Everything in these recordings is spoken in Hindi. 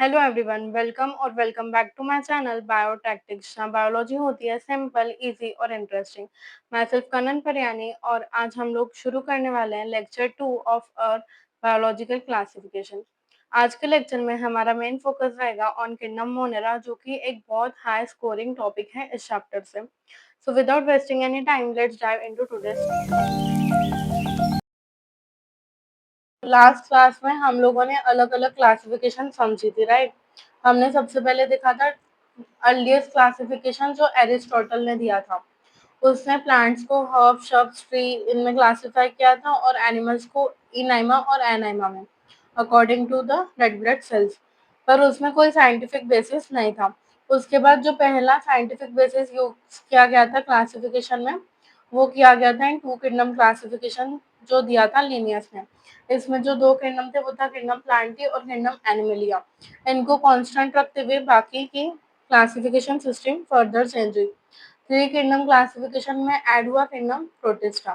हेलो एवरीवन, वेलकम और welcome back to my channel Biotactics, जहाँ बायोलॉजी होती है सिंपल, इजी और इंटरेस्टिंग। मैं सिर्फ कनन परियानी और आज हम लोग शुरू करने वाले हैं lecture 2 of our biological classification. आज के लेक्चर में हमारा मेन फोकस रहेगा ऑन किंगडम मोनेरा, जो कि एक बहुत हाई स्कोरिंग टॉपिक है इस चैप्टर से। So without wasting any time, let's dive into today's session. Last class में हम लोगों ने अलग अलग क्लासिफिकेशन समझी थी, राइट। हमने सबसे पहले देखा था अर्लीस्ट क्लासिफिकेशन जो एरिस्टोटल ने दिया था। उसने प्लांट्स को हर्ब, श्रब्स, ट्री इनमें क्लासिफाई किया था और एनिमल्स को इनाइमा और एनाइमा में according to the red blood cells. पर उसमें कोई साइंटिफिक बेसिस नहीं था। उसके बाद जो पहला साइंटिफिक बेसिस यूज किया गया था क्लासिफिकेशन में, वो किया गया था इन टू किंगडम क्लासिफिकेशन, जो दिया था लिनियस ने। इसमें जो दो किंगडम थे वो था किंगडम प्लांटी और किंगडम एनिमलिया। इनको कांस्टेंट रखते हुए बाकी की क्लासिफिकेशन सिस्टम फर्दर चेंज हुई। थ्री किंगडम क्लासिफिकेशन में ऐड हुआ kingdom protista.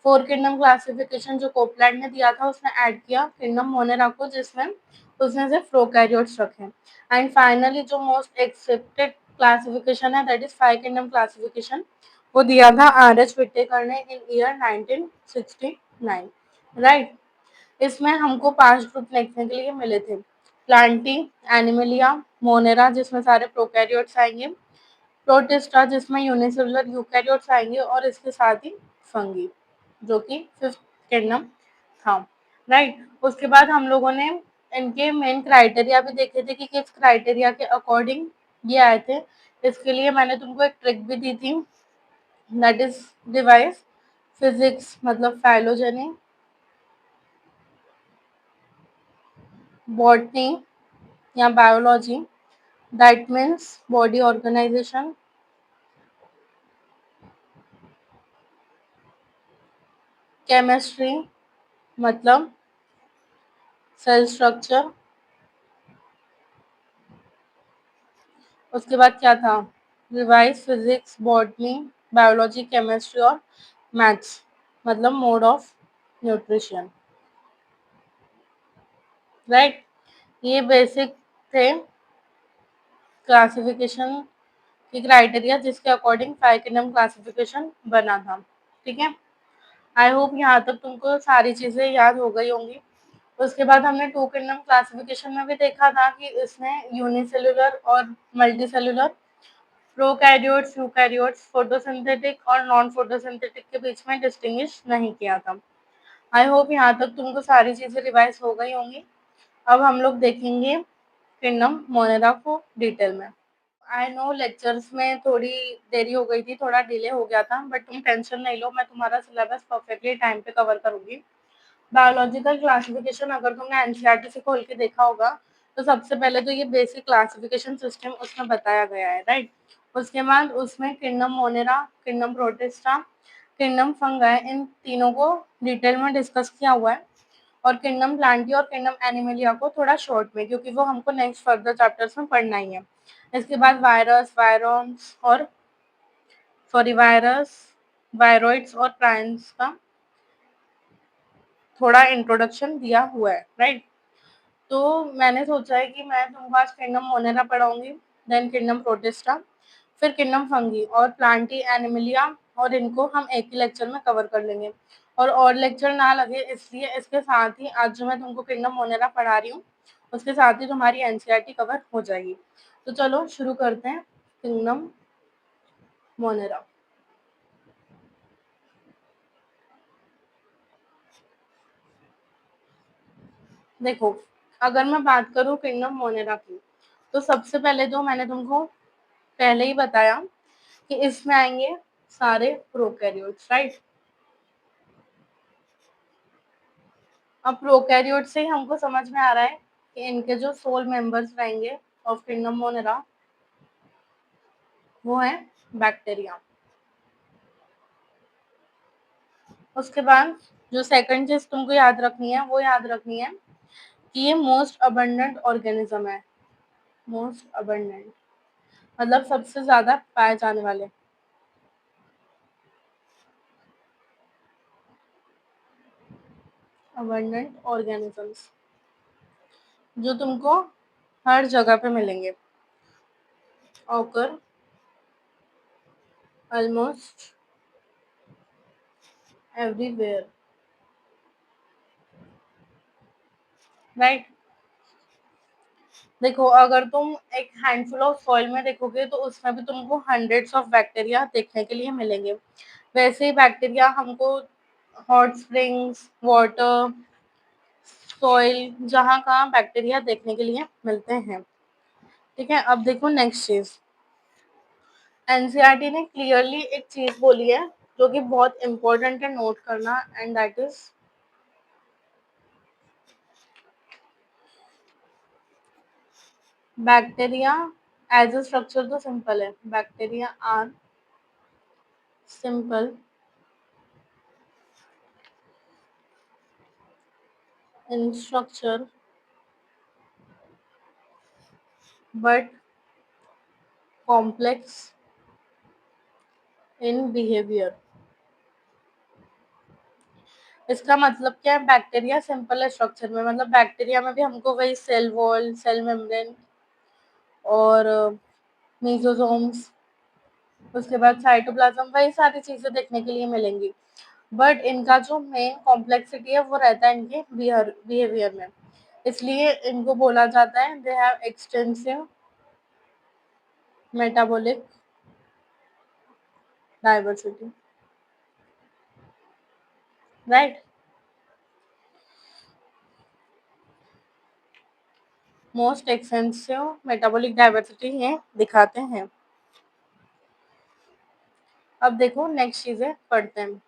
Four kingdom classification जो कोपलैंड ने दिया था, उसने ऐड किया किंगडम मोनेरा को, जिसमें उसने सिर्फ प्रोकैरियोट्स रखे। एंड फाइनली जो मोस्ट एक्सेप्टेड क्लासिफिकेशन है, that is five kingdom classification, वो दिया था आर.एच. विटेकर ने इन ईयर 1969, राइट। इसमें हमको 5 ग्रुप लिखने के लिए मिले थे। प्लांटी, एनिमलिया, मोनेरा जिसमें सारे प्रोकैरियोट्स आएंगे, प्रोटिस्टा जिसमें यूनिसेलुलर यूकैरियोट्स आएंगे, और इसके साथ ही फंगी, जो कि फिफ्थ किंगडम था, राइट। उसके बाद हम लोगों ने इनके मेन क्राइटेरिया भी देखे थे कि किस क्राइटेरिया के अकॉर्डिंग ये आए थे। इसके लिए मैंने तुमको एक ट्रिक भी दी थी, दैट इज डिवाइस फिजिक्स मतलब फाइलोजेनी, बॉटनी या biology, that means body organisation, chemistry मतलब सेल स्ट्रक्चर। उसके बाद क्या था, revise physics, botany, biology, chemistry और मैथ्स मतलब मोड ऑफ न्यूट्रिशन, राइट। ये बेसिक थे क्लासिफिकेशन की क्राइटेरिया, जिसके अकॉर्डिंग फाइव किंगडम क्लासिफिकेशन बना था, ठीक है। आई होप यहाँ तक तुमको सारी चीज़ें याद हो गई होंगी। उसके बाद हमने टू किंगडम क्लासिफिकेशन में भी देखा था कि इसने यूनिसेलुलर और multi cellular, prokaryotes, eukaryotes, photosynthetic और नॉन फोटोसिंथेटिक के बीच में डिस्टिंग्विश नहीं किया था। आई होप यहाँ तक तुमको सारी चीज़ें रिवाइज हो गई होंगी। अब हम लोग देखेंगे किंगडम मोनेरा को डिटेल में। आई नो लेक्चर्स में थोड़ी देरी हो गई थी, थोड़ा डिले हो गया था, बट तुम टेंशन नहीं लो, मैं तुम्हारा सिलेबस परफेक्टली टाइम पे कवर करूंगी। बायोलॉजिकल क्लासिफिकेशन अगर तुमने एनसीईआरटी से खोल के देखा होगा, तो सबसे पहले तो ये बेसिक क्लासिफिकेशन सिस्टम उसमें बताया गया है, राइट। उसके बाद उसमें kingdom Monera, kingdom Protista, kingdom Fungi, इन तीनों को डिटेल में डिस्कस किया हुआ है। और किंगडम प्लांटी और किंगडम एनिमलिया को थोड़ा शॉर्ट में, क्योंकि वो हमको नेक्स्ट फर्दर चैप्टर्स में पढ़ना ही है। इसके बाद वायरस, वायरॉन्स और सॉरी वायरस, वायरॉइड्स और प्राइन्स का थोड़ा इंट्रोडक्शन दिया हुआ है, राइट। तो मैंने सोचा है कि मैं तुमको आज किंगडम मोनेरा पढ़ाऊंगी, देन किंगडम प्रोटिस्टा, फिर किंगडम फंगी और प्लांटी, एनिमलिया, और इनको हम एक ही लेक्चर में कवर कर लेंगे। और लेक्चर ना लगे इसलिए इसके साथ ही आज जो मैं तुमको किंगडम मोनेरा पढ़ा रही हूँ, उसके साथ ही तुम्हारी एनसीईआरटी कवर हो जाएगी। तो चलो शुरू करते हैं किंगडम मोनेरा। देखो, अगर मैं बात करूँ किंगडम मोनेरा की, तो सबसे पहले तो मैंने तुमको पहले ही बताया कि इसमें आएंगे सारे प्रोकैरियोट्स, राइट। अब प्रोकैरियोट से ही हमको समझ में आ रहा है कि इनके जो सोल मेंबर्स रहेंगे ऑफ किंगडम मोनेरा, वो है बैक्टीरिया। उसके बाद जो सेकंड चीज तुमको याद रखनी है, वो याद रखनी है कि ये मोस्ट अबंडेंट ऑर्गेनिज्म है। मोस्ट अबंडेंट मतलब सबसे ज्यादा पाए जाने वाले। अबंडेंट ऑर्गेनिजम्स जो तुमको हर जगह पे मिलेंगे। Occur almost everywhere, right. देखो, अगर तुम एक हैंडफुल ऑफ सॉइल में देखोगे तो उसमें भी तुमको हंड्रेड्स ऑफ बैक्टीरिया देखने के लिए मिलेंगे। वैसे ही बैक्टीरिया हमको हॉट स्प्रिंग्स, वाटर, सॉइल, जहाँ कहाँ बैक्टीरिया देखने के लिए मिलते हैं। ठीक है, अब देखो नेक्स्ट चीज। एनसीईआरटी ने क्लियरली एक चीज बोली है जो कि बहुत इंपॉर्टेंट है नोट करना, and that is bacteria as a structure तो सिंपल है। Bacteria are simple in structure but complex in behaviour. इसका मतलब क्या है? बैक्टीरिया सिंपल है स्ट्रक्चर में, मतलब बैक्टीरिया में भी हमको वही सेल वॉल, सेल मेम्ब्रेन और मीजोसोम्स, उसके बाद साइटोप्लाज्म, वही सारी चीजें देखने के लिए मिलेंगी। बट इनका जो मेन कॉम्प्लेक्सिटी है वो रहता है इनके बिहेवियर में। इसलिए इनको बोला जाता है they have extensive metabolic diversity, right. Most extensive metabolic diversity ये दिखाते हैं। अब देखो नेक्स्ट चीजें पढ़ते हैं।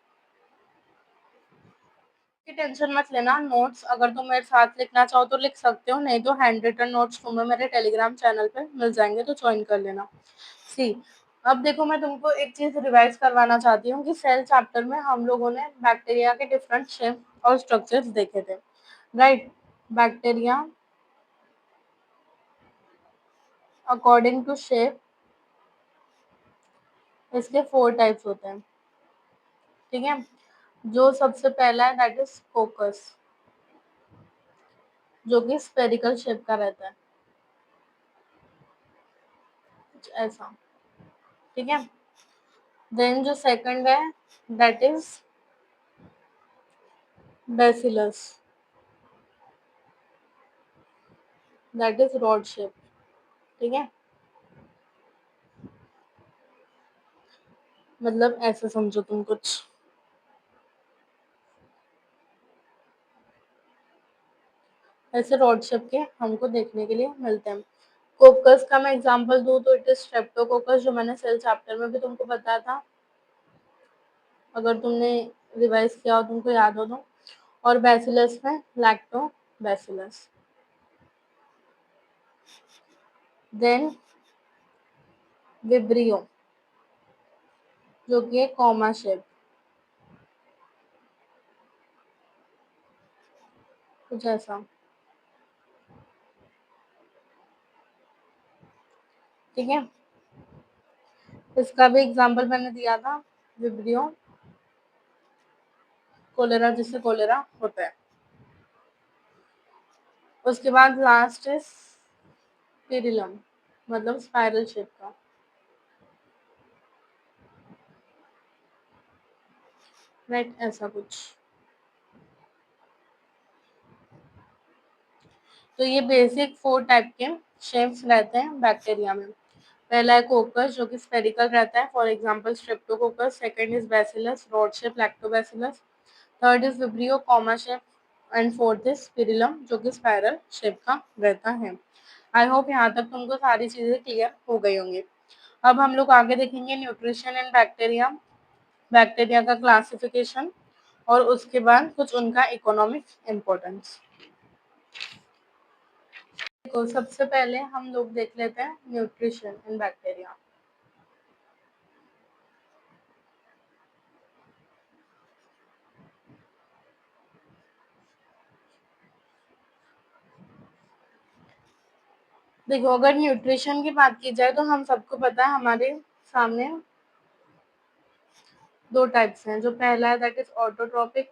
की टेंशन मत लेना, नोट्स अगर तुम मेरे साथ लिखना चाहो तो लिख सकते हो, नहीं तो हैंड रिटन नोट्स तुम्हें मेरे टेलीग्राम चैनल पे मिल जाएंगे, तो ज्वाइन कर लेना। सी, अब देखो मैं तुमको एक चीज रिवाइज करवाना चाहती हूँ कि सेल चैप्टर में हम लोगों ने बैक्टीरिया के डिफरेंट शेप और स्ट्रक्चर्स देखे थे, right. Bacteria according to shape इसके 4 टाइप्स होते हैं। ठीक है, जो सबसे पहला है दैट इज कोकस, जो कि स्फेरिकल शेप का रहता है, कुछ ऐसा। ठीक है, देन जो सेकंड है that is bacillus, that is rod shape. ठीक है, मतलब ऐसे समझो तुम कुछ, ऐसे रॉड शेप के हमको देखने के लिए मिलते हैं। कोकस का मैं एग्जांपल दूं तो इट इज स्ट्रेप्टोकोकस, जो मैंने सेल चैप्टर में भी तुमको बताया था, अगर तुमने रिवाइज किया हो, तुमको याद हो तो। और बैसिलस में लैक्टो बैसिलस। देन विब्रियो, जो कि है कॉमा शेप, कुछ ऐसा। ठीक है, इसका भी एग्जांपल मैंने दिया था, विब्रियो कोलेरा, जिससे कोलेरा होता है। उसके बाद लास्ट इज पिरिलम, मतलब स्पाइरल शेप का, राइट, ऐसा कुछ। तो ये बेसिक 4 टाइप के शेप्स रहते हैं बैक्टीरिया में। पहला है कोकस, जो कि स्फेरिकल रहता है, for example Streptococcus. Second is bacillus, rod shape, lactobacillus. Third is vibrio, comma shape. And fourth is spirillum, जो कि स्पाइरल शेप का रहता है। आई होप यहाँ तक तुमको सारी चीजें क्लियर हो गई होंगी। अब हम लोग आगे देखेंगे न्यूट्रिशन एंड बैक्टीरिया, बैक्टीरिया का क्लासिफिकेशन, और उसके बाद कुछ उनका इकोनॉमिक इम्पोर्टेंस। देखो, सबसे पहले हम लोग देख लेते हैं न्यूट्रिशन इन बैक्टीरिया। देखो, अगर न्यूट्रिशन की बात की जाए तो हम सबको पता है हमारे सामने 2 टाइप्स हैं। जो पहला है that is autotrophic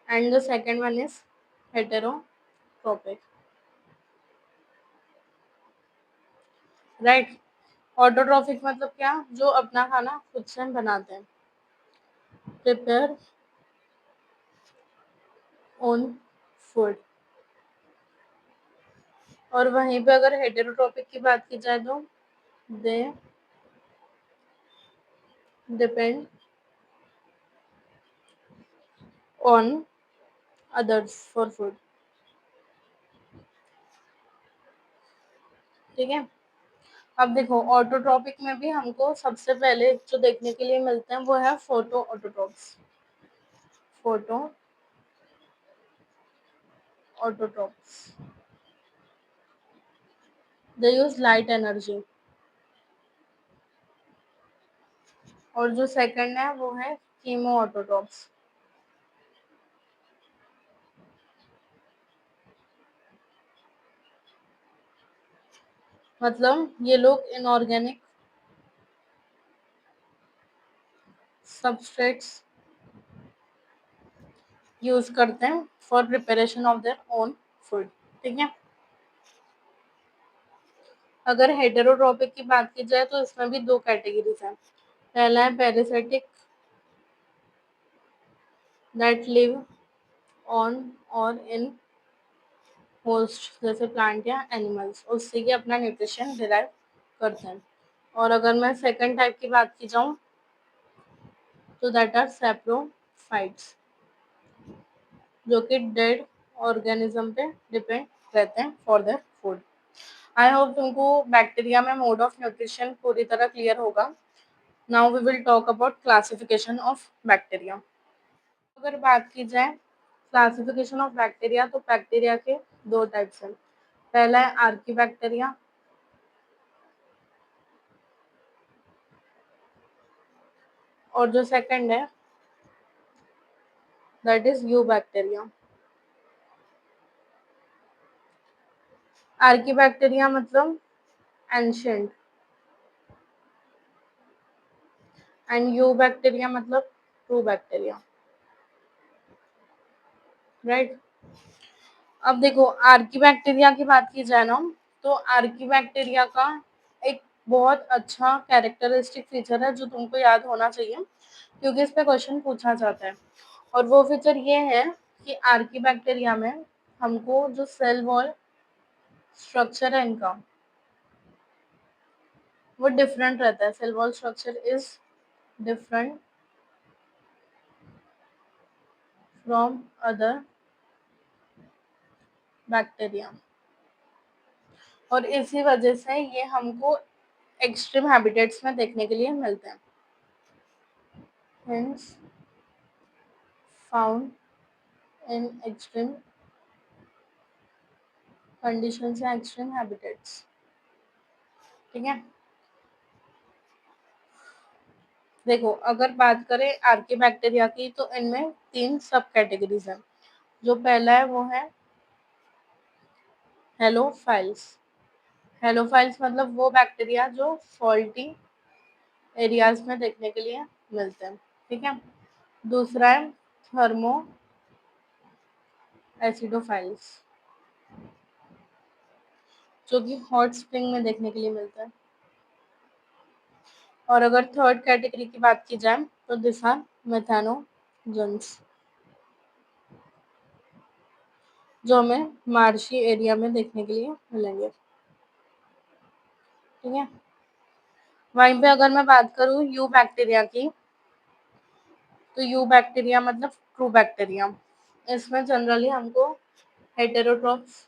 and the second one is heterotrophic. Autotrophic, right. Autotrophic मतलब क्या, जो अपना खाना खुद से बनाते हैं, प्रिपेयर ओन फूड। और वहीं पे अगर हेटेरोट्रॉपिक की बात की जाए तो they depend on others for food, ठीक है। अब देखो ऑटोट्रॉपिक में भी हमको सबसे पहले जो देखने के लिए मिलते हैं वो है फोटो ऑटोट्रॉप्स। फोटो ऑटोट्रॉप्स, दे यूज लाइट एनर्जी। और जो सेकंड है वो है कीमो ऑटोट्रॉप्स, मतलब ये लोग इनऑर्गेनिक सबस्ट्रेट्स यूज करते हैं for preparation of their own food, ठीक है। अगर हेटेरोट्रॉपिक की बात की जाए तो इसमें भी दो कैटेगरीज हैं। पहला है पैरासिटिक, दैट लिव ऑन और इन होस्ट जैसे प्लांट या एनिमल्स, उससे ही अपना न्यूट्रिशन डिराइव करते हैं। और अगर मैं सेकंड टाइप की बात की जाऊँ तो दैट आर सैप्रोफाइट्स, जो कि डेड ऑर्गेनिज्म पे डिपेंड रहते हैं for their food. I hope तुमको बैक्टीरिया में मोड ऑफ न्यूट्रिशन पूरी तरह क्लियर होगा। Now we will talk about classification of bacteria. अगर बात की जाए क्लासिफिकेशन ऑफ बैक्टीरिया तो बैक्टीरिया के दो टाइप्स हैं। पहला है आर्की बैक्टीरिया और जो सेकंड है that is you bacteria. Archie bacteria मतलब एंशियंट एंड यू बैक्टीरिया मतलब ट्रू बैक्टीरिया, राइट। अब देखो आर्की बैक्टीरिया की बात की जाए ना तो आर्की बैक्टीरिया का एक बहुत अच्छा कैरेक्टरिस्टिक फीचर है जो तुमको याद होना चाहिए क्योंकि इस पे क्वेश्चन पूछा जाता है। और वो फीचर ये है कि आर्की बैक्टीरिया में हमको जो सेल वॉल स्ट्रक्चर है इनका वो डिफरेंट रहता है। Cell wall structure is different from other bacteria और इसी वजह से ये हमको एक्सट्रीम हैबिटेट्स में देखने के लिए मिलते हैं। Hence found in extreme conditions या extreme habitats, ठीक है। देखो अगर बात करें आर्की बैक्टीरिया की तो इनमें तीन सब कैटेगरीज हैं। जो पहला है वो है हेलोफाइल्स। हेलोफाइल्स मतलब वो बैक्टीरिया जो सॉल्टी एरियाज में देखने के लिए मिलते हैं, ठीक है। दूसरा है थर्मो एसिडोफाइल्स जो कि हॉट स्प्रिंग में देखने के लिए मिलता है। और अगर थर्ड कैटेगरी की बात की जाए तो दिस आर मेथानोजेंस जो हमें मार्शी एरिया में देखने के लिए मिलेंगे, ठीक है। वहीं पे अगर मैं बात करूँ यू बैक्टीरिया की तो यू बैक्टीरिया मतलब ट्रू बैक्टीरिया। इसमें जनरली हमको हेटेरोट्रॉप्स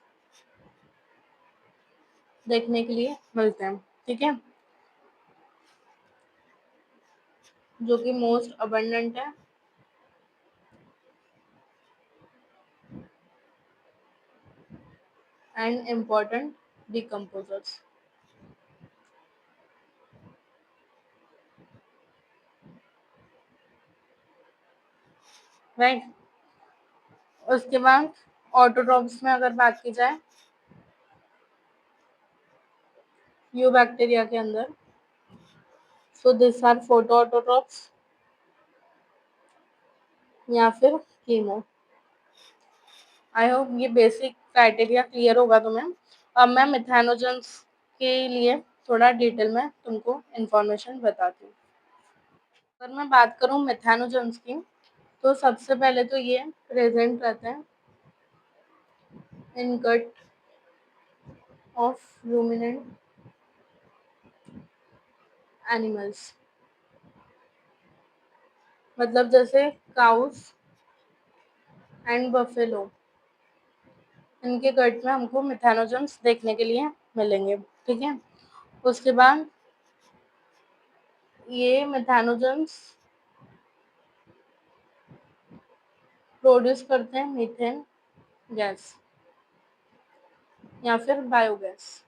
देखने के लिए मिलते हैं, ठीक है, जो कि मोस्ट अबंडेंट है एंड इम्पोर्टेंट डिकम्पोजर्स, राइट। उसके बाद ऑटोट्रॉप्स में अगर बात की जाए यू बैक्टीरिया के अंदर so this are photo autotrophs या फिर कीमो। आई होप ये बेसिक क्राइटेरिया क्लियर होगा तुम्हें। अब मैं मिथेनोजेंस के लिए थोड़ा डिटेल में तुमको इन्फॉर्मेशन बताती हूँ। अगर मैं बात करूँ मिथेनोजेंस की, तो सबसे पहले तो ये प्रेजेंट रहते हैं in gut of ruminant animals, मतलब जैसे काउस एंड बफेलो, इनके गट में हमको मिथेनोजेंस देखने के लिए मिलेंगे। ठीक है, उसके बाद ये मिथेनोजेंस प्रोड्यूस करते हैं मीथेन गैस या फिर बायोगैस,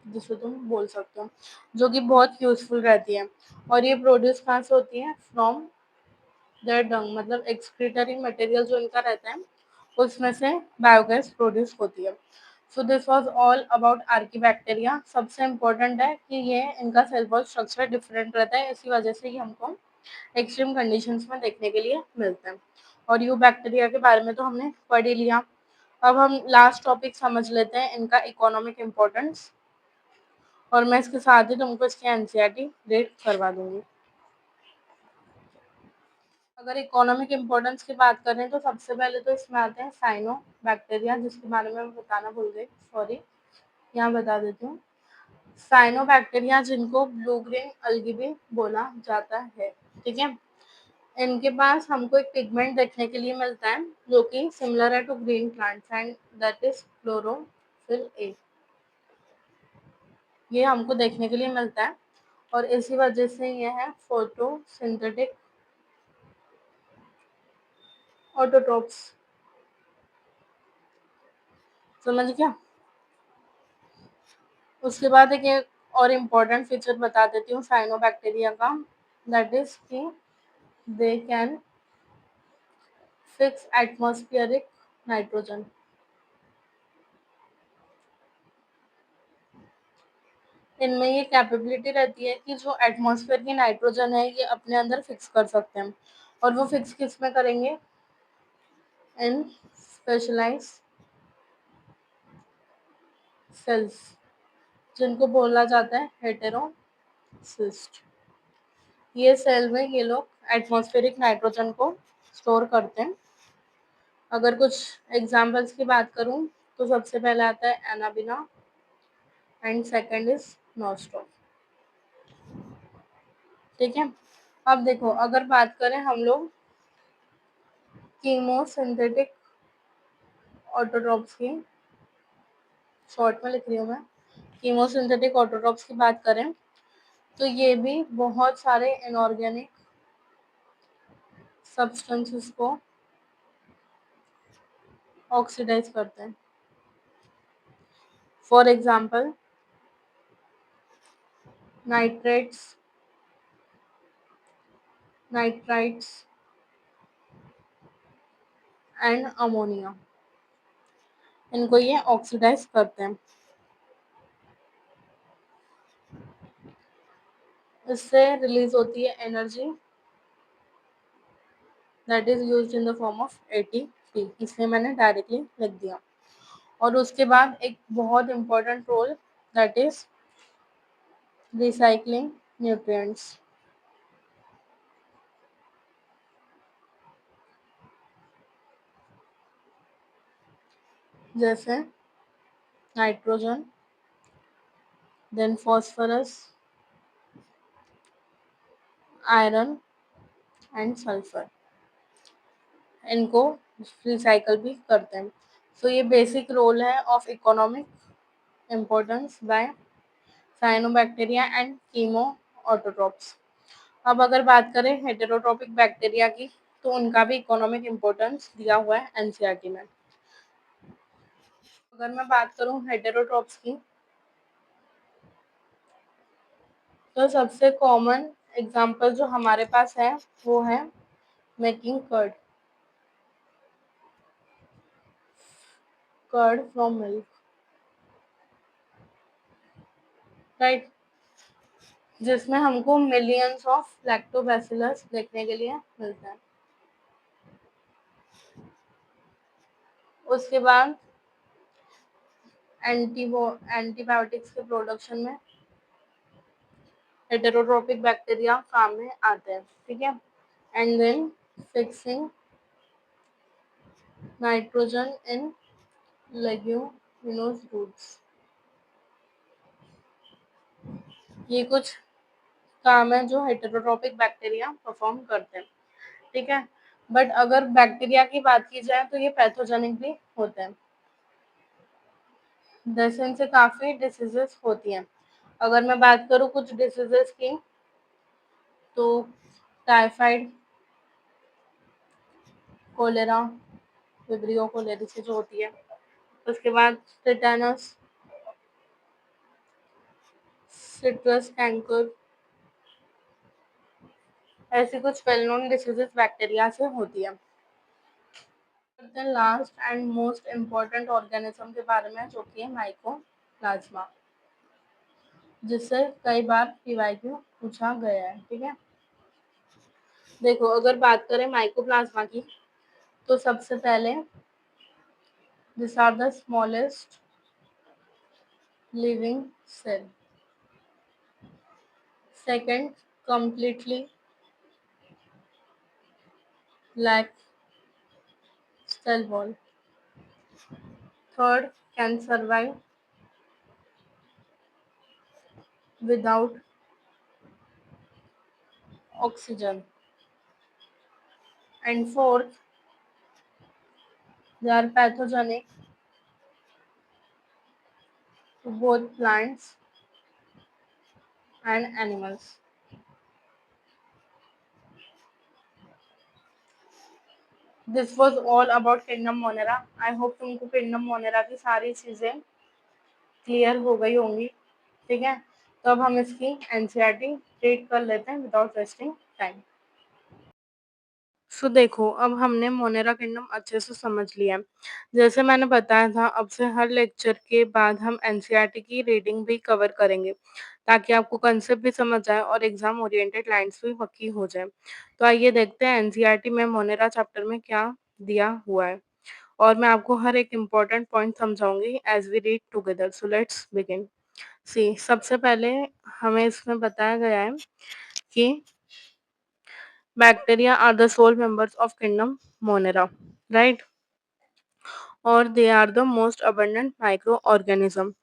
जिसे तुम बोल सकते हो, जो कि बहुत यूजफुल रहती है। और ये प्रोड्यूस कहाँ से होती है? फ्रॉम देयर डंग, मतलब एक्सक्रीटरी मटेरियल जो इनका रहता है उसमें से बायोगैस प्रोड्यूस होती है। So this was all about archaebacteria. सबसे इम्पोर्टेंट है कि ये इनका सेल वॉल स्ट्रक्चर डिफरेंट रहता है, इसी वजह से ही हमको एक्सट्रीम कंडीशंस में देखने के लिए मिलते हैं। और यू बैक्टीरिया के बारे में तो हमने पढ़ ही लिया। अब हम लास्ट टॉपिक समझ लेते हैं, इनका इकोनॉमिक इम्पोर्टेंस, और मैं इसके साथ ही तुमको इसकी एनसीईआरटी रेट करवा दूंगी। अगर इकोनॉमिक इम्पोर्टेंस की बात करें तो सबसे पहले तो इसमें आते हैं साइनो बैक्टीरिया, जिसके बारे में मैं बताना भूल गई, सॉरी, यहाँ बता देती हूँ। साइनो बैक्टीरिया, जिनको ब्लू ग्रीन अलगी भी बोला जाता है। ठीक है, इनके पास हमको एक पिगमेंट देखने के लिए मिलता है जो कि सिमिलर है to green plants, and that is chlorophyll a. ये हमको देखने के लिए मिलता है और इसी वजह से ये है फोटोसिंथेटिक ऑटोट्रोप्स। समझ गया? उसके बाद एक और इम्पोर्टेंट फीचर बता देती हूँ साइनोबैक्टीरिया का, दैट इज कि they can fix atmospheric nitrogen. इनमें ये कैपेबिलिटी रहती है कि जो एटमॉस्फेयर की नाइट्रोजन है ये अपने अंदर फिक्स कर सकते हैं। और वो फिक्स किस में करेंगे? इन स्पेशलाइज सेल्स, जिनको बोला जाता है हेटेरोसिस्ट। ये सेल में ये लोग एटमॉस्फेरिक नाइट्रोजन को स्टोर करते हैं। अगर कुछ एग्जाम्पल्स की बात करूं तो सबसे पहले आता है Anabaena and second is nostro. ठीक है, अब देखो, अगर बात करें हम लोग कीमोसिंथेटिक ऑटोट्रोप्स की, शॉर्ट में लिख रही हूँ मैं, कीमोसिंथेटिक ऑटोट्रोप्स की बात करें तो ये भी बहुत सारे इनऑर्गेनिक सब्सटेंसेस को ऑक्सीडाइज करते हैं। For example nitrates, nitrites and ammonia, इनको ये ऑक्सीडाइज करते हैं। इससे रिलीज होती है energy that is used in the form of ATP, इसलिए मैंने डायरेक्टली लिख दिया। और उसके बाद एक बहुत important role, that is recycling nutrients. जैसे nitrogen, then phosphorus, iron and sulphur, इनको रिसाइकल भी करते हैं। सो ये बेसिक रोल है of economic importance by cyanobacteria and chemoautotrophs. अब अगर बात करें हेटेरोट्रोपिक बैक्टीरिया की, तो उनका भी इकोनॉमिक इम्पोर्टेंस दिया हुआ है एनसीईआरटी में। अगर मैं बात करूं हेटेरोट्रोप्स की, तो सबसे कॉमन एग्जांपल जो हमारे पास है वो है making curd, curd from milk, right, जिसमें हमको मिलियंस ऑफ लैक्टोबैसिलस देखने के लिए मिलता है। उसके बाद एंटीबायोटिक्स के प्रोडक्शन में हेटेरोट्रोपिक बैक्टीरिया काम में आते हैं, ठीक है। And then fixing nitrogen in leguminous roots, ये कुछ काम है जो हेटेरोट्रोपिक बैक्टीरिया परफॉर्म करते हैं, ठीक है। बट अगर बैक्टीरिया की बात की जाए तो ये पैथोजेनिक भी होते हैं, जैसे इनसे काफी डिसीजेस होती हैं। अगर मैं बात करूँ कुछ डिसीजेस की, तो टाइफाइड, कोलेरा, विब्रियो कोलेरिस जो होती है, उसके बाद टिटेनस, सिट्रस कैंकर, ऐसी कुछ वेल नोन डिसीजेस बैक्टीरिया से होती है। Last and most important organism के बारे में, जो कि है माइकोप्लाज्मा, जिससे कई बार पीवाईक्यू पूछा गया है, ठीक है। देखो, अगर बात करें माइकोप्लाज्मा की, तो सबसे पहले this are the smallest living cell. Second, completely lack cell wall. Third, can survive without oxygen. And fourth, they are pathogenic to both plants and animals. This was all about Kingdom Monera. I hope तुमको Kingdom Monera की सारी चीजें क्लियर हो गई होंगी, ठीक है। तो अब हम इसकी एनसीईआरटी रीड कर लेते हैं विदाउट वेस्टिंग टाइम। देखो, अब हमने मोनेरा किंगडम अच्छे से समझ लिया है। जैसे मैंने बताया था, अब से हर लेक्चर के बाद हम एनसीईआरटी की रीडिंग भी कवर करेंगे, ताकि आपको कंसेप्ट भी समझ आए और एग्जाम ओरिएंटेड लाइन्स भी पक्की हो जाए। तो आइए देखते हैं एनसीईआरटी में मोनेरा चैप्टर में क्या दिया हुआ है, और मैं आपको हर एक इम्पोर्टेंट पॉइंट समझाऊंगी as we read together. So let's begin. See, सबसे पहले हमें इसमें बताया गया है कि bacteria are the sole members of kingdom Monera, right? और they are the most abundant microorganism.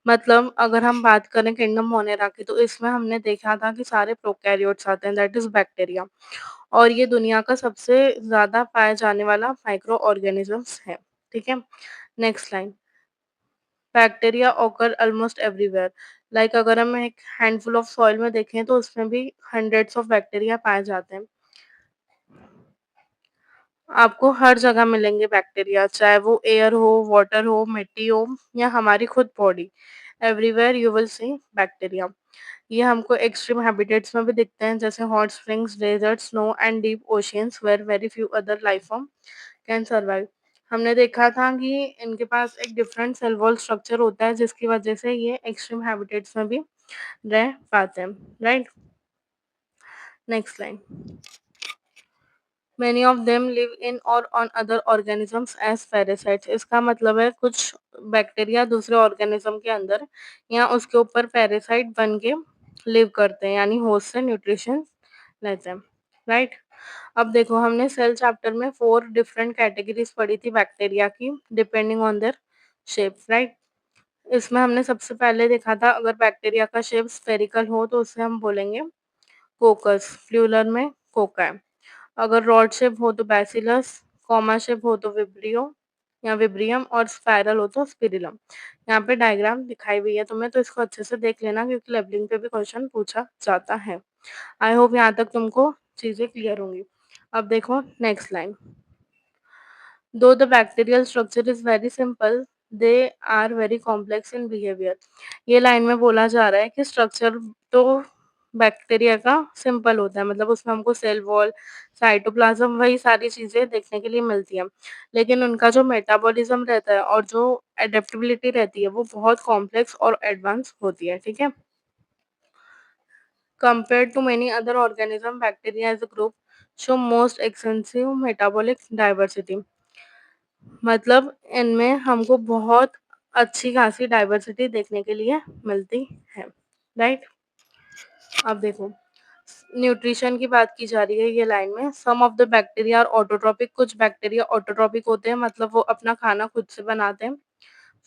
मतलब अगर हम बात करें किंगडम मोनेरा की, तो इसमें हमने देखा था कि सारे प्रोकैरियोट्स आते हैं, दैट इज बैक्टीरिया, और ये दुनिया का सबसे ज्यादा पाया जाने वाला माइक्रो ऑर्गेनिजम्स है, ठीक है। Next line, bacteria occur almost everywhere. Like अगर हम एक हैंडफुल ऑफ सॉइल में देखें तो उसमें भी हंड्रेड्स ऑफ बैक्टीरिया पाए जाते हैं। आपको हर जगह मिलेंगे बैक्टीरिया, चाहे वो एयर हो, वाटर हो, मिट्टी हो, या हमारी खुद body. Everywhere you will see bacteria. ये हमको एक्सट्रीम हैबिटेट्स में भी दिखते हैं, जैसे hot springs, desert, snow and deep oceans where very few other life form can survive. हमने देखा था कि इनके पास एक डिफरेंट सेल वॉल स्ट्रक्चर होता है, जिसकी वजह से ये एक्सट्रीम हैबिटेट्स में भी रह पाते हैं, right. Next line, Many of them live in or on other organisms as parasites। इसका मतलब है कुछ बैक्टीरिया दूसरे ऑर्गेनिज्म के अंदर या उसके ऊपर पैरासाइट बन के लिव करते हैं, यानी होस्ट से न्यूट्रिशन लेते हैं, राइट। अब देखो, हमने सेल चैप्टर में 4 डिफरेंट कैटेगरीज पढ़ी थी बैक्टीरिया की, depending on their shape, right. इसमें हमने सबसे पहले देखा था, अगर बैक्टीरिया का शेप स्फेरिकल हो तो उसे हम बोलेंगे कोकस, प्लूरल में कोका। अगर रॉड शेप हो तो बैसिलस, कॉमा शेप हो तो विब्रियो या विब्रियम, और स्पाइरल हो तो स्पिरिलम। यहाँ पे डायग्राम दिखाई हुई है तुम्हें, तो इसको अच्छे से देख लेना, क्योंकि लेबलिंग पे भी क्वेश्चन पूछा जाता है। आई होप यहाँ तक तुमको चीजें क्लियर होंगी। अब देखो next line, though the bacterial structure is very simple, they are very complex in behaviour. ये लाइन में बोला जा रहा है कि स्ट्रक्चर तो बैक्टीरिया का सिंपल होता है, मतलब उसमें हमको सेल वॉल, साइटोप्लाज्म, वही सारी चीजें देखने के लिए मिलती हैं, लेकिन उनका जो मेटाबॉलिज्म रहता है और जो एडेप्टेबिलिटी रहती है वो बहुत कॉम्प्लेक्स और एडवांस होती है, ठीक है। Compared to many other organisms, bacteria as a group show most extensive metabolic diversity. मतलब इनमें हमको बहुत अच्छी खासी डाइवर्सिटी देखने के लिए मिलती है, राइट? अब देखो, न्यूट्रिशन की बात की जा रही है ये लाइन में। सम ऑफ द बैक्टीरिया और ऑटोट्रोपिक, कुछ बैक्टीरिया ऑटोट्रोपिक होते हैं, मतलब वो अपना खाना खुद से बनाते हैं।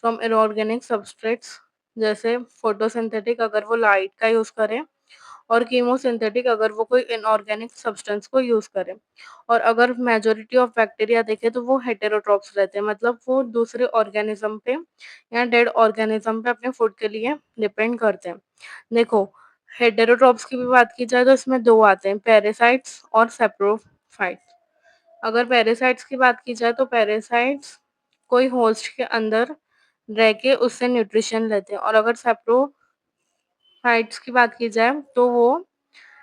फ्रॉम इनऑर्गेनिक सबस्ट्रेट्स, जैसे फोटोसिंथेटिक अगर वो लाइट का यूज करें, और कीमोसिंथेटिक अगर वो कोई इनऑर्गेनिक सब्सटेंस को यूज करें। और अगर मेजोरिटी ऑफ बैक्टीरिया देखें तो वो हेटेरोट्रॉप्स रहते हैं, मतलब वो दूसरे ऑर्गेनिज्म पे या डेड ऑर्गेनिज्म पे अपने फूड के लिए डिपेंड करते हैं। देखो, हेटेरोट्रॉप्स की भी बात की जाए तो इसमें दो आते हैं, पैरासाइट्स और सेप्रोफाइट्स। अगर पैरासाइट्स की बात की जाए तो पैरासाइट्स कोई होस्ट के अंदर रह के उससे न्यूट्रिशन लेते हैं, और अगर सेप्रोफाइट्स की बात की जाए तो वो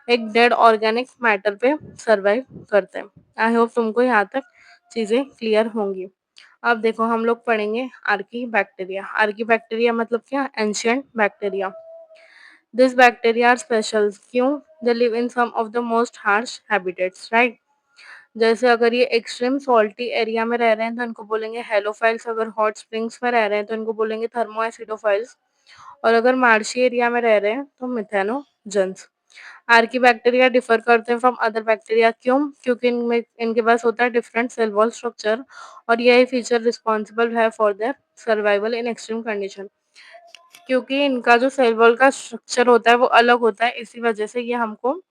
एक डेड ऑर्गेनिक मैटर पे सर्वाइव करते हैं। आई होप तुमको यहाँ तक चीज़ें क्लियर होंगी। अब देखो, हम लोग पढ़ेंगे आर्की बैक्टीरिया। आर्की बैक्टीरिया मतलब क्या? Ancient bacteria. This bacteria are special, क्यों? They live in some of the most harsh habitats, right? जैसे अगर ये एक्सट्रीम सॉल्टी एरिया में रह रहे हैं तो इनको बोलेंगे हेलोफाइल्स, अगर हॉट स्प्रिंग्स में रह रहे हैं तो इनको बोलेंगे थर्मोएसिडोफाइल्स, और अगर मार्शी एरिया में रह रहे हैं तो मिथेनोजन्स। आर्की बैक्टीरिया डिफर करते हैं फ्रॉम अदर बैक्टीरिया, क्यों? क्योंकि इनमें इनके पास होता है डिफरेंट सेल वॉल स्ट्रक्चर, और यही फीचर रिस्पॉन्सिबल है for their survival in extreme condition. क्योंकि इनका जो सेल वॉल का स्ट्रक्चर होता है वो अलग होता है, इसी वजह से ये हमको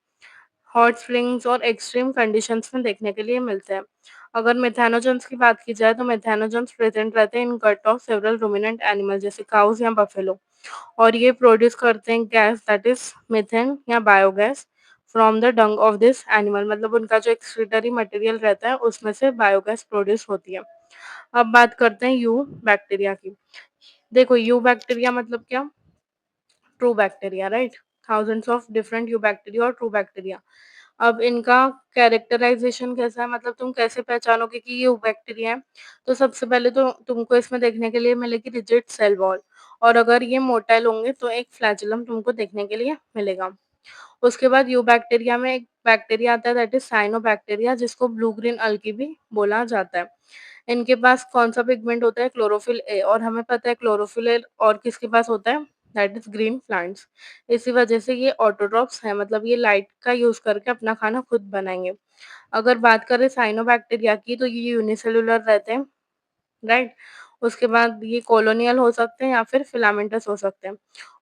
हॉट स्प्रिंग्स और एक्सट्रीम कंडीशंस में देखने के लिए मिलते हैं। अगर मेथानोजेंस की बात की जाए तो मेथानोजेंस प्रेजेंट रहते हैं in gut of several ruminant animal, जैसे काउज या बफेलो, और ये प्रोड्यूस करते हैं गैस दैट इज मीथेन या biogas from the dung of this animal, मतलब उनका जो एक्सक्रीटरी मटेरियल रहता है उसमें से बायोगैस प्रोड्यूस होती है। अब बात करते हैं यू बैक्टीरिया की। देखो, यू बैक्टीरिया मतलब क्या? True bacteria, right? Thousands of different you bacteria और ट्रू बैक्टीरिया। अब इनका कैरेक्टराइजेशन कैसा है, मतलब तुम कैसे पहचानोगे कि ये यू बैक्टीरिया है? तो सबसे पहले तो तुमको इसमें देखने के लिए मिलेगी रिजिड सेल वॉल, और अगर ये मोटाइल होंगे तो एक फ्लैचुलम तुमको देखने के लिए मिलेगा। उसके बाद यू बैक्टीरिया में एक बैक्टीरिया आता है दैट इज साइनोबैक्टीरिया, जिसको ब्लू ग्रीन अल्गी भी बोला जाता है। इनके पास कौन सा पिगमेंट होता है? क्लोरोफिल ए, और हमें पता है क्लोरोफिल ए और किसके पास होता है? That is green plants. इसी वजह से ये ऑटोट्रॉप्स है, मतलब ये लाइट का यूज करके अपना खाना खुद बनाएंगे। अगर बात करें साइनोबैक्टीरिया की तो ये यूनिसेलुलर रहते हैं, राइट? उसके बाद ये कॉलोनियल हो सकते हैं या फिर फिलामेंटस हो सकते हैं,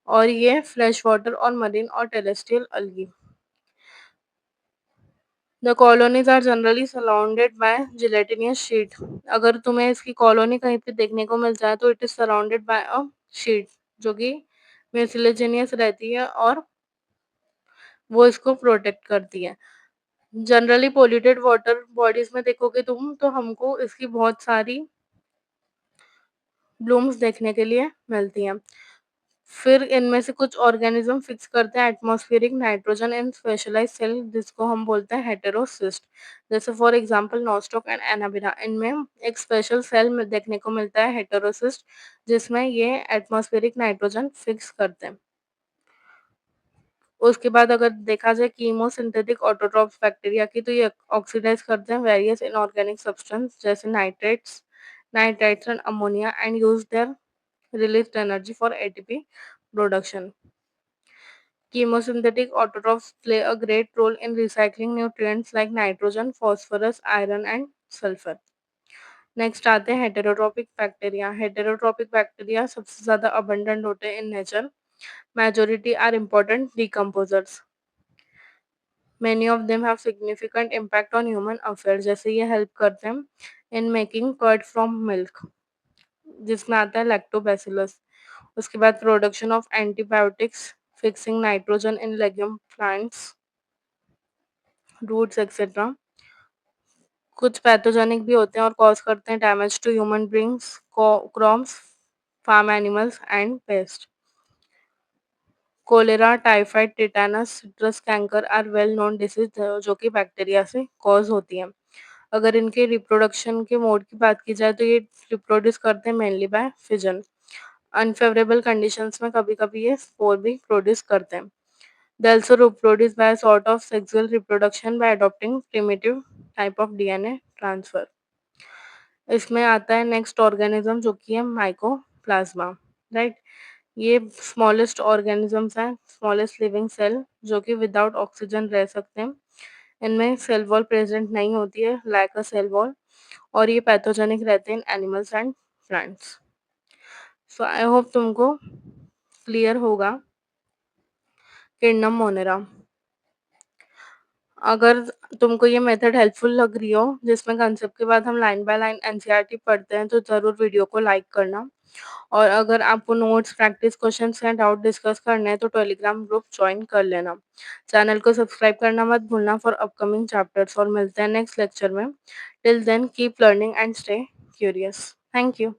और ये फ्रेश वाटर और मरीन और terrestrial algae। The colonies are generally surrounded by gelatinous sheath. अगर तुम्हें इसकी कॉलोनी कहीं पे देखने को मिल जाए तो it is surrounded by a sheet, जो कि म्यूसिलेजिनियस रहती है, और वो इसको प्रोटेक्ट करती है। जनरली पोल्यूटेड वाटर बॉडीज में देखोगे तुम तो हमको इसकी बहुत सारी ब्लूम्स देखने के लिए मिलती हैं। फिर इनमें से कुछ ऑर्गेनिज्म फिक्स करते हैं atmospheric nitrogen in specialised cell, जिसको हम बोलते हैं हेटेरोसिस्ट। जैसे for example Nostoc and Anabaena, इनमें एक स्पेशल सेल में देखने को मिलता है हेटेरोसिस्ट, जिसमें ये एटमॉस्फेरिक नाइट्रोजन फिक्स करते हैं। उसके बाद अगर देखा जाए कीमोसिंथेटिक ऑटोट्रॉप्स बैक्टीरिया की, तो ये ऑक्सीडाइज करते हैं वेरियस इनऑर्गेनिक सब्सटेंस जैसे nitrites and ammonia, and use their released energy for ATP production. Chemosynthetic autotrophs play a great role in recycling nutrients like nitrogen, phosphorus, iron and sulfur. Next आते हैं हेटेरोट्रॉपिक बैक्टीरिया। हेटेरोट्रॉपिक बैक्टीरिया सबसे ज़्यादा अबंडेंट होते हैं in nature. Majority are important decomposers. Many of them have significant impact on human affairs, जैसे ये हेल्प करते हैं in making curd from milk, जिसमें आता है लैक्टोबैसिलस। उसके बाद production of antibiotics, fixing nitrogen in legume plants, roots etcetera. कुछ पैथोजेनिक भी होते हैं और कॉज करते हैं damage to human beings, crops, farm animals and pest. Cholera, typhoid, tetanus, citrus canker are well known disease जो कि बैक्टीरिया से कॉज होती हैं। अगर इनके रिप्रोडक्शन के मोड की बात की जाए तो ये रिप्रोड्यूस करते हैं mainly by fission. Unfavourable conditions में कभी-कभी ये स्पोर भी प्रोड्यूस करते हैं। They also reproduce by a sort of sexual reproduction by adopting primitive type of DNA transfer. इसमें आता है नेक्स्ट ऑर्गेनिज्म जो कि है माइकोप्लाज्मा, राइट? ये स्मॉलेस्ट ऑर्गेनिजम्स हैं, स्मॉलेस्ट लिविंग सेल जो कि विदाउट ऑक्सीजन रह सकते हैं। इनमें सेल वॉल प्रेजेंट नहीं होती है, लैक अ सेल वॉल, और ये पैथोजेनिक रहते हैं animals and plants. So I hope तुमको क्लियर होगा किंगडम मोनेरा। अगर तुमको ये मेथड हेल्पफुल लग रही हो, जिसमें कंसेप्ट के बाद हम लाइन बाय लाइन एनसीईआरटी पढ़ते हैं, तो ज़रूर वीडियो को लाइक करना। और अगर आपको नोट्स, प्रैक्टिस क्वेश्चंस या डाउट डिस्कस करने हैं, तो टेलीग्राम ग्रुप जॉइन कर लेना। चैनल को सब्सक्राइब करना मत भूलना फॉर अपकमिंग चैप्टर्स, और मिलते हैं नेक्स्ट लेक्चर में। Till then keep learning and stay curious. Thank you.